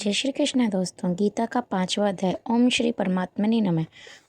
जय श्री कृष्ण दोस्तों। गीता का 5वां अध्याय ओम श्री परमात्मने नमः।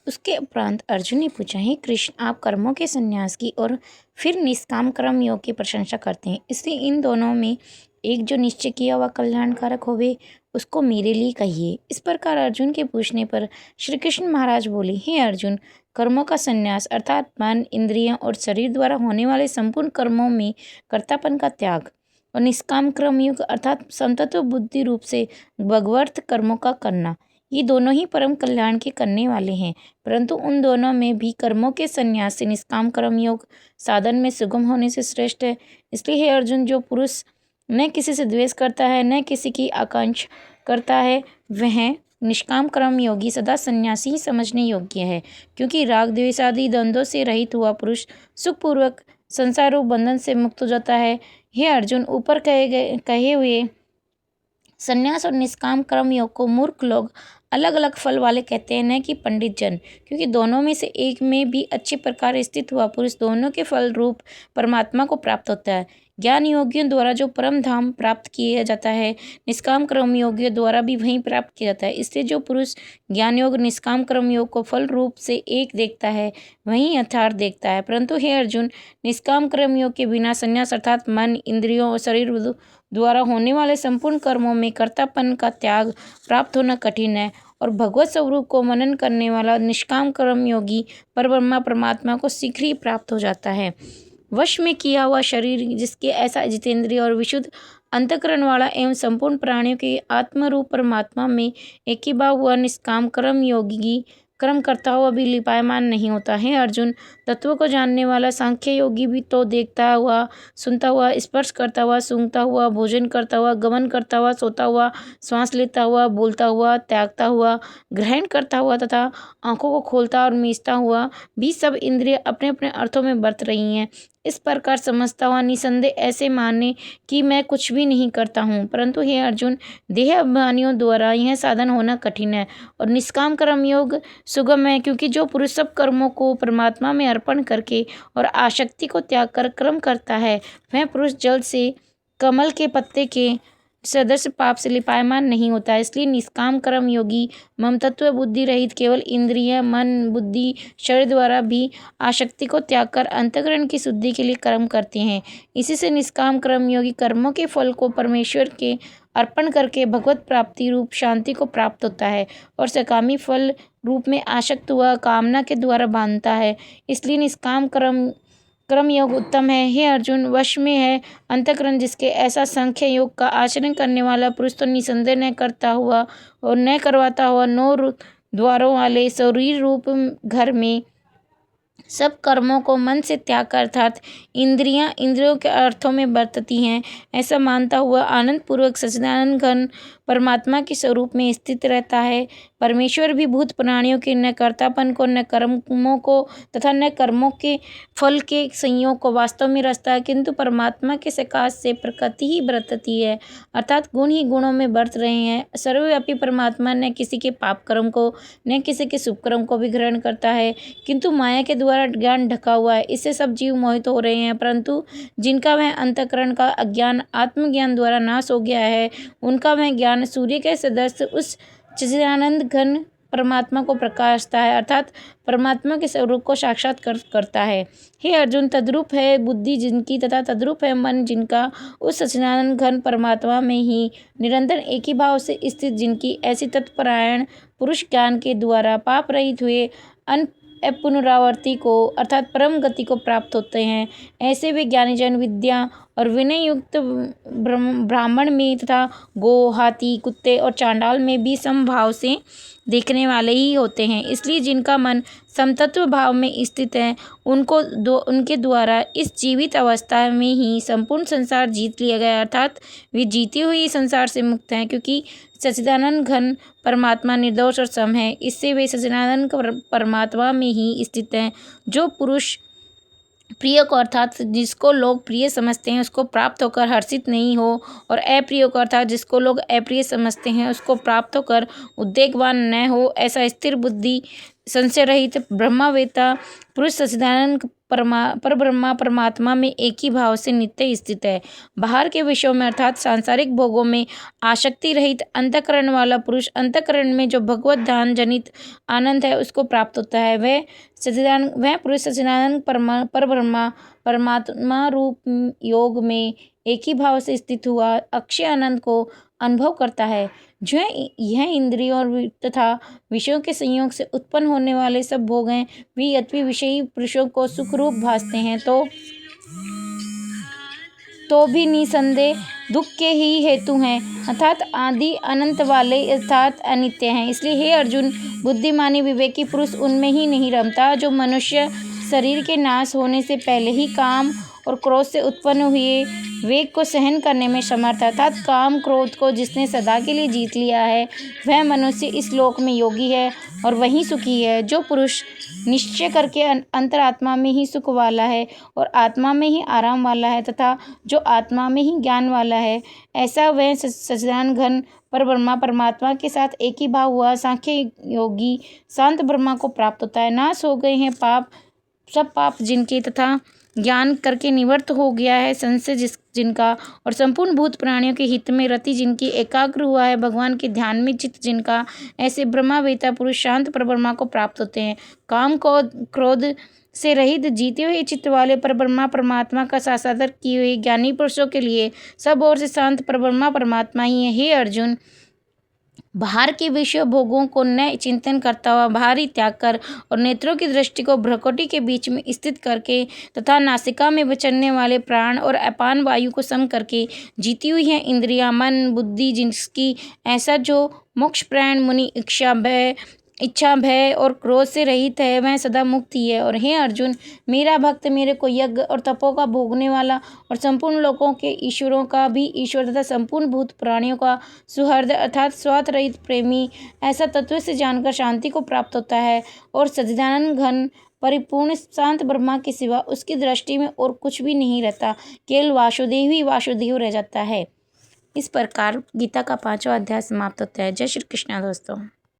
उसके उपरांत अर्जुन ने पूछा, हे कृष्ण, आप कर्मों के संन्यास की और फिर निष्काम कर्म योग की प्रशंसा करते हैं, इसलिए इन दोनों में एक जो निश्चय किया हुआ कल्याणकारक होवे उसको मेरे लिए कहिए। इस प्रकार अर्जुन के पूछने पर श्री कृष्ण महाराज बोले, हे अर्जुन, कर्मों का संन्यास अर्थात मन, इंद्रियों और शरीर द्वारा होने वाले संपूर्ण कर्मों में कर्तापन का त्याग और निष्काम कर्म युग अर्थात समतत्व बुद्धि रूप से भगवत कर्मों का करना, ये दोनों ही परम कल्याण के करने वाले हैं। परंतु उन दोनों में भी कर्मों के संन्यास से निष्काम कर्म योग साधन में सुगम होने से श्रेष्ठ है। इसलिए हे अर्जुन, जो पुरुष न किसी से द्वेष करता है न किसी की आकांक्षा करता है, वह निष्काम कर्म योगी सदा सन्यासी ही समझने योग्य है। क्योंकि राग द्वेष आदि द्वंद्वों से रहित हुआ पुरुष सुखपूर्वक संसार रूप बंधन से मुक्त हो जाता है। हे अर्जुन, ऊपर कहे हुए संन्यास और निष्काम कर्म योग को मूर्ख लोग अलग अलग फल वाले कहते हैं, न कि पंडित जन, क्योंकि दोनों में से एक में भी अच्छी प्रकार स्थित हुआ पुरुष दोनों के फल रूप परमात्मा को प्राप्त होता है। ज्ञान योगियों द्वारा जो परम धाम प्राप्त किया जाता है, निष्काम कर्म योगियों द्वारा भी वहीं प्राप्त किया जाता है। इसलिए जो पुरुष ज्ञान योग निष्काम कर्म योग को फल रूप से एक देखता है, वहीं यथार्थ देखता है। परंतु हे अर्जुन, निष्काम कर्म योग के बिना संन्यास अर्थात मन, इंद्रियों और शरीर द्वारा होने वाले संपूर्ण कर्मों में कर्तापन का त्याग प्राप्त होना कठिन है। और भगवत स्वरूप को मनन करने वाला निष्काम कर्म योगी परब्रह्मा परमात्मा को शीघ्र ही प्राप्त हो जाता है। वश में किया हुआ शरीर जिसके ऐसा जितेंद्रिय और विशुद्ध अंतःकरण वाला एवं संपूर्ण प्राणियों के आत्मरूप परमात्मा में एकीभाव हुआ निष्काम कर्म योगी कर्म करता हुआ भी लिपायमान नहीं होता है। अर्जुन, तत्व को जानने वाला सांख्य योगी भी तो देखता हुआ, सुनता हुआ, स्पर्श करता हुआ, सूंघता हुआ, भोजन करता हुआ, गमन करता हुआ, सोता हुआ, श्वास लेता हुआ, बोलता हुआ, त्यागता हुआ, ग्रहण करता हुआ तथा आंखों को खोलता और मीचता हुआ भी सब इंद्रिय अपने अपने अर्थों में बरत रही हैं। इस प्रकार समझता हुआ निसंदेह ऐसे माने कि मैं कुछ भी नहीं करता हूँ। परंतु हे अर्जुन, देह अभिमानियों द्वारा यह साधन होना कठिन है और निष्काम कर्म योग सुगम है, क्योंकि जो पुरुष सब कर्मों को परमात्मा में अर्पण करके और आसक्ति को त्याग कर कर्म करता है, वह पुरुष जल से कमल के पत्ते के सदृश पाप से लिपायमान नहीं होता। इसलिए निष्काम कर्म योगी ममतत्व बुद्धि रहित केवल इंद्रिय, मन, बुद्धि, शरीर द्वारा भी आसक्ति को त्याग कर अंतःकरण की शुद्धि के लिए कर्म करते हैं। इसी से निष्काम कर्म योगी कर्मों के फल को परमेश्वर के अर्पण करके भगवत प्राप्ति रूप शांति को प्राप्त होता है और सकामी फल रूप में आसक्त हुआ कामना के द्वारा बांधता है। इसलिए निष्काम कर्म योग उत्तम है। हे अर्जुन, वश में है अंतःकरण जिसके ऐसा संख्य योग का आचरण करने वाला पुरुष तो निसंदेह न करता हुआ और न करवाता हुआ 9 द्वारों वाले शरीर रूप घर में सब कर्मों को मन से त्याग कर अर्थात इंद्रियों के अर्थों में बरतती हैं, ऐसा मानता हुआ आनंद पूर्वक सच्चिदानंद घन परमात्मा के स्वरूप में स्थित रहता है। परमेश्वर भी भूत प्राणियों के न कर्तापन को, न कर्मों को तथा न कर्मों के फल के संयोग को वास्तव में रचता है, किंतु परमात्मा के सकाश से प्रकृति ही बरतती है, अर्थात गुण ही गुणों में बरत रहे हैं। सर्वव्यापी परमात्मा न किसी के पाप कर्म को न किसी के शुभ कर्म को भी ग्रहण करता है, किंतु माया के द्वारा ज्ञान ढका हुआ है। इससे सब जीव मोहित हो रहे हैं, परंतु जिनका वह अंतःकरण का अज्ञान आत्मज्ञान द्वारा नाश हो गया है, उनका वह ज्ञान सूर्य के सदृश उस सच्चिदानंद घन परमात्मा को प्रकाशता है, अर्थात परमात्मा के स्वरूप को साक्षात्कार करता है। हे अर्जुन, तद्रूप है बुद्धि जिनकी तथा तद्रूप है मन जिनका उस सच्चिदानंद घन परमात्मा में ही निरंतर एक ही भाव से स्थित जिनकी ऐसी तत्परायण पुरुष ज्ञान के द्वारा पाप रहित हुए पुनरावर्ती को अर्थात परम गति को प्राप्त होते हैं। ऐसे वे ज्ञानी जन विद्या और विनय युक्त ब्राह्मण में तथा गो, हाथी, कुत्ते और चांडाल में भी समभाव से देखने वाले ही होते हैं। इसलिए जिनका मन समतत्व भाव में स्थित है, उनके द्वारा इस जीवित अवस्था में ही संपूर्ण संसार जीत लिया गया, अर्थात वे जीते हुए संसार से मुक्त हैं, क्योंकि सच्चिदानंद घन परमात्मा निर्दोष और सम है। इससे वे सच्चिदानंद परमात्मा में ही स्थित हैं। जो पुरुष प्रिय को अर्थात जिसको लोग प्रिय समझते हैं उसको प्राप्त होकर हर्षित नहीं हो और अप्रिय को अर्थात जिसको लोग अप्रिय समझते हैं उसको प्राप्त होकर उद्वेगवान न हो, ऐसा स्थिर बुद्धि संशय रहित ब्रह्मवेत्ता पुरुष सच्चिदानंद परब्रह्मा परमात्मा में एक ही भाव से नित्य स्थित है। बाहर के विषयों में अर्थात सांसारिक भोगों में आसक्ति रहित अंतःकरण वाला पुरुष अंतःकरण में जो भगवत ध्यान जनित आनंद है उसको प्राप्त होता है। वह पुरुष सच्चिदानंद परब्रह्मा परमात्मा रूप योग में एक ही भाव से स्थित हुआ अक्षय आनंद को अनुभव करता है। जो यह इंद्रियों तथा विषयों के संयोग से उत्पन्न होने वाले सब भोग हैं वे यद्यपि विषयी पुरुषों को सुखरूप भासते हैं तो भी निसंदेह दुख के ही हेतु हैं अर्थात आदि अनंत वाले अर्थात अनित्य हैं। इसलिए हे अर्जुन, बुद्धिमानी विवेकी पुरुष उनमें ही नहीं रमता जो मनुष्य शरीर के नाश होने से पहले ही काम और क्रोध से उत्पन्न हुए वेग को सहन करने में समर्थ है। अर्थात काम क्रोध को जिसने सदा के लिए जीत लिया है वह मनुष्य इस लोक में योगी है और वही सुखी है। जो पुरुष निश्चय करके अंतरात्मा में ही सुख वाला है और आत्मा में ही आराम वाला है तथा जो आत्मा में ही ज्ञान वाला है, ऐसा वह सच्चिदानंद घन परब्रह्मा परमात्मा के साथ एक ही भाव हुआ सांख्य योगी शांत ब्रह्मा को प्राप्त होता है। नाश हो गए हैं सब पाप जिनके तथा ज्ञान करके निवृत्त हो गया है संशय जिनका और संपूर्ण भूत प्राणियों के हित में रति जिनकी एकाग्र हुआ है भगवान के ध्यान में चित्त जिनका, ऐसे ब्रह्मवेत्ता पुरुष शांत परब्रह्मा को प्राप्त होते हैं। काम को क्रोध से रहित जीते हुए चित्त वाले परब्रह्मा परमात्मा का साक्षात्कार किए हुए ज्ञानी पुरुषों के लिए सब ओर से शांत परब्रह्मा परमात्मा ही है। हे अर्जुन, बाहर के विषय भोगों को न चिंतन करता हुआ बाहरी त्याग कर और नेत्रों की दृष्टि को भ्रकुटी के बीच में स्थित करके तथा नासिका में विचरने वाले प्राण और अपान वायु को सम करके जीती हुई है इंद्रिया मन बुद्धि जिसकी, ऐसा जो मोक्ष प्राण मुनि इच्छा भय और क्रोध से रहित है वह सदा मुक्त ही है। और हे अर्जुन, मेरा भक्त मेरे को यज्ञ और तपों का भोगने वाला और संपूर्ण लोकों के ईश्वरों का भी ईश्वर तथा संपूर्ण भूत प्राणियों का सुहृद अर्थात स्वार्थ रहित प्रेमी, ऐसा तत्व से जानकर शांति को प्राप्त होता है और सच्चिदानंद घन परिपूर्ण शांत ब्रह्मा के सिवा उसकी दृष्टि में और कुछ भी नहीं रहता, केवल वासुदेव ही वासुदेव रह जाता है। इस प्रकार गीता का 5वां अध्याय समाप्त होता है। जय श्री कृष्ण दोस्तों।